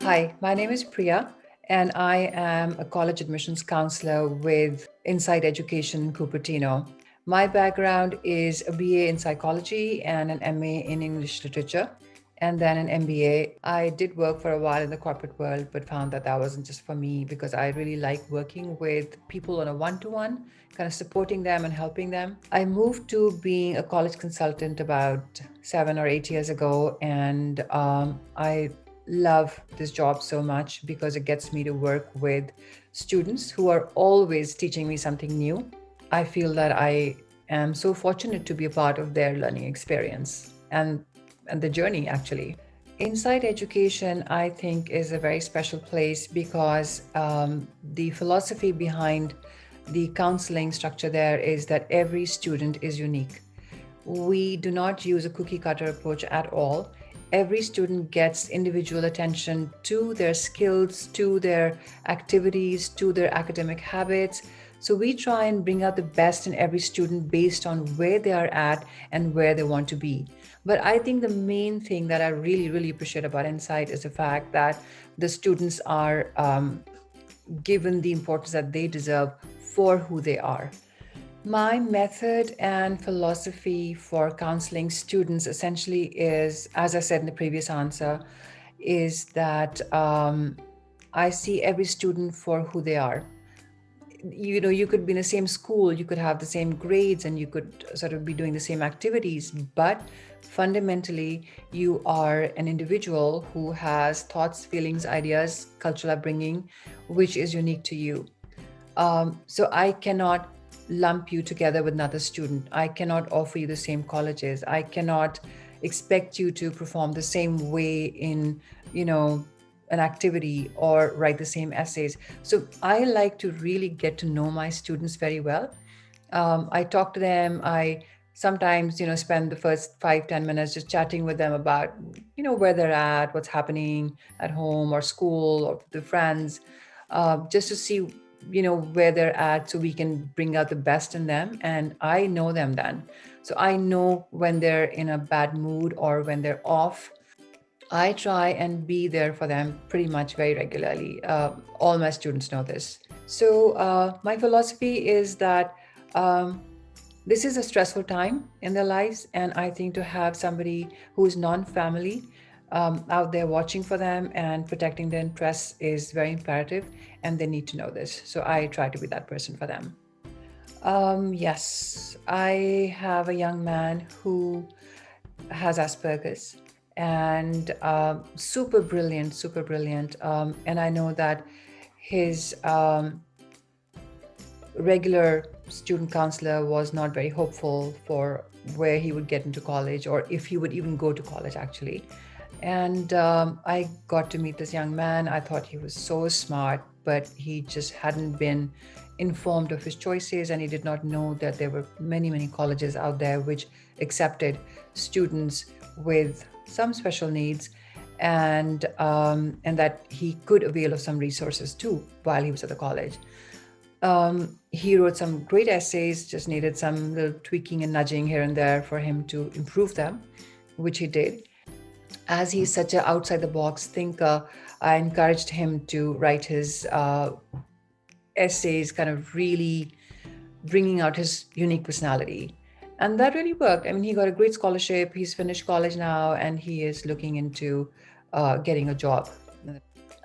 Hi, my name is Priya, and I am a college admissions counselor with Insight Education in Cupertino. My background is a BA in psychology and an MA in English literature, and then an MBA. I did work for a while in the corporate world, but found that that wasn't just for me because I really like working with people on a one to one, kind of supporting them and helping them. I moved to being a college consultant about 7 or 8 years ago, and I love this job so much because it gets me to work with students who are always teaching me something new. I feel that I am so fortunate to be a part of their learning experience and the journey actually. Inside education, I think, is a very special place because the philosophy behind the counseling structure there is that every student is unique. We do not use a cookie cutter approach at all. Every student gets individual attention to their skills, to their activities, to their academic habits. So we try and bring out the best in every student based on where they are at and where they want to be. But I think the main thing that I really, really appreciate about Insight is the fact that the students are given the importance that they deserve for who they are. My method and philosophy for counseling students essentially is, as I said in the previous answer, is that I see every student for who they are. You know, you could be in the same school, you could have the same grades, and you could sort of be doing the same activities, but fundamentally, you are an individual who has thoughts, feelings, ideas, cultural upbringing, which is unique to you. So I cannot lump you together with another student. I cannot offer you the same colleges. I cannot expect you to perform the same way in, an activity or write the same essays. So I like to really get to know my students very well. I talk to them. I sometimes, spend the first 5, 10 minutes just chatting with them about, where they're at, what's happening at home or school or with their friends, just to see, where they're at so we can bring out the best in them. And I know them then. So I know when they're in a bad mood or when they're off. I try and be there for them pretty much very regularly. All my students know this. So, my philosophy is that um, this is a stressful time in their lives, and I think to have somebody who is non family out there watching for them and protecting their interests is very imperative, and they need to know this. So, I try to be that person for them. Yes, I have a young man who has Asperger's and super brilliant, super brilliant. And I know that his regular student counselor was not very hopeful for where he would get into college or if he would even go to college, actually. And I got to meet this young man. I thought he was so smart, but he just hadn't been informed of his choices, and he did not know that there were many, many colleges out there which accepted students with some special needs, and that he could avail of some resources too while he was at the college. He wrote some great essays, just needed some little tweaking and nudging here and there for him to improve them, which he did. As he's such an outside the box thinker, I encouraged him to write his essays, kind of really bringing out his unique personality. And that really worked. I mean, he got a great scholarship. He's finished college now, and he is looking into getting a job.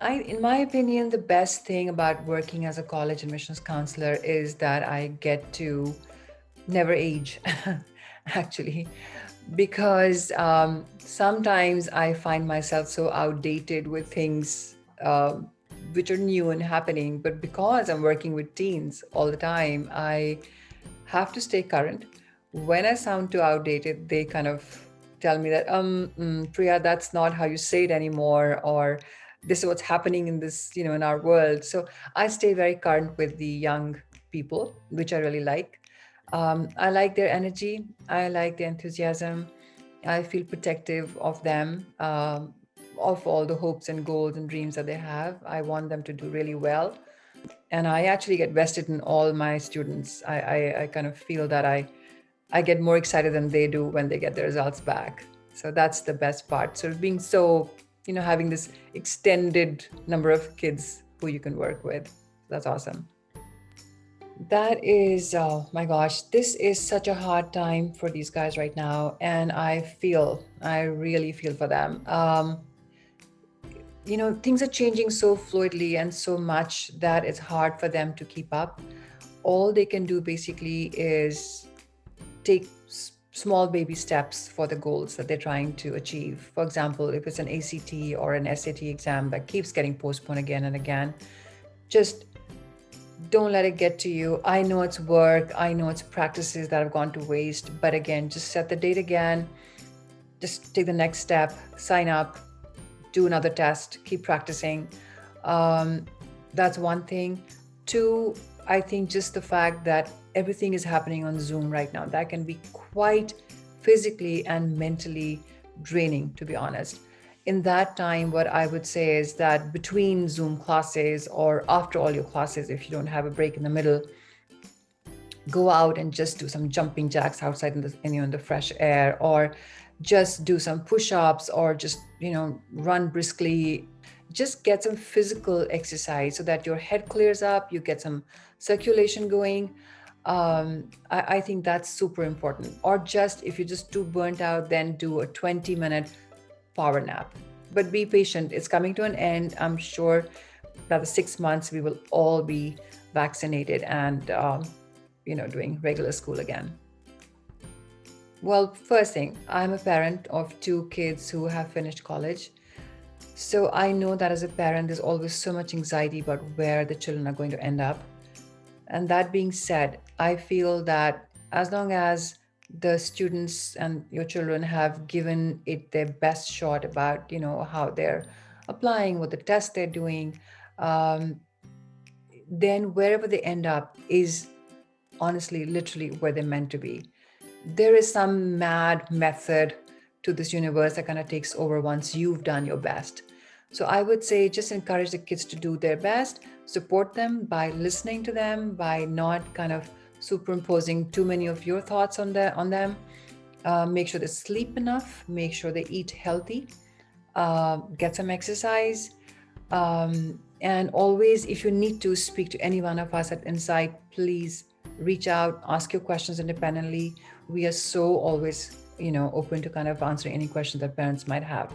In my opinion, the best thing about working as a college admissions counselor is that I get to never age, actually, because sometimes I find myself so outdated with things which are new and happening. But because I'm working with teens all the time, I have to stay current. When I sound too outdated, they kind of tell me that, Priya, that's not how you say it anymore, or this is what's happening in this, in our world. So I stay very current with the young people, which I really like. I like their energy. I like their enthusiasm. I feel protective of them, of all the hopes and goals and dreams that they have. I want them to do really well. And I actually get vested in all my students. I kind of feel that I get more excited than they do when they get the results back. So that's the best part. So being so having this extended number of kids who you can work with. That's awesome. That is, oh my gosh, this is such a hard time for these guys right now. And I really feel for them. Things are changing so fluidly and so much that it's hard for them to keep up. All they can do basically is take small baby steps for the goals that they're trying to achieve. For example, if it's an ACT or an SAT exam that keeps getting postponed again and again, just don't let it get to you. I know it's work, I know it's practices that have gone to waste, but again, just set the date again, just take the next step, sign up, do another test, keep practicing. Um, that's one thing. Two, I think just the fact that everything is happening on Zoom right now, that can be quite physically and mentally draining, to be honest. In that time, what I would say is that between Zoom classes or after all your classes, if you don't have a break in the middle, go out and just do some jumping jacks outside in the fresh air, or just do some push-ups, or just run briskly. Just get some physical exercise so that your head clears up, you get some circulation going. I think that's super important. Or just if you're just too burnt out, then do a 20-minute power nap. But be patient, it's coming to an end. I'm sure that the 6 months we will all be vaccinated and doing regular school again. Well, first thing, I'm a parent of two kids who have finished college. So I know that as a parent, there's always so much anxiety about where the children are going to end up. And that being said, I feel that as long as the students and your children have given it their best shot about, how they're applying, what the test they're doing, um, then wherever they end up is honestly, literally where they're meant to be. There is some mad method to this universe that kind of takes over once you've done your best. So I would say just encourage the kids to do their best, support them by listening to them, by not kind of superimposing too many of your thoughts on them. Make sure they sleep enough, make sure they eat healthy, get some exercise. And always, if you need to speak to any one of us at Insight, please reach out, ask your questions independently. We are so always, open to kind of answering any questions that parents might have.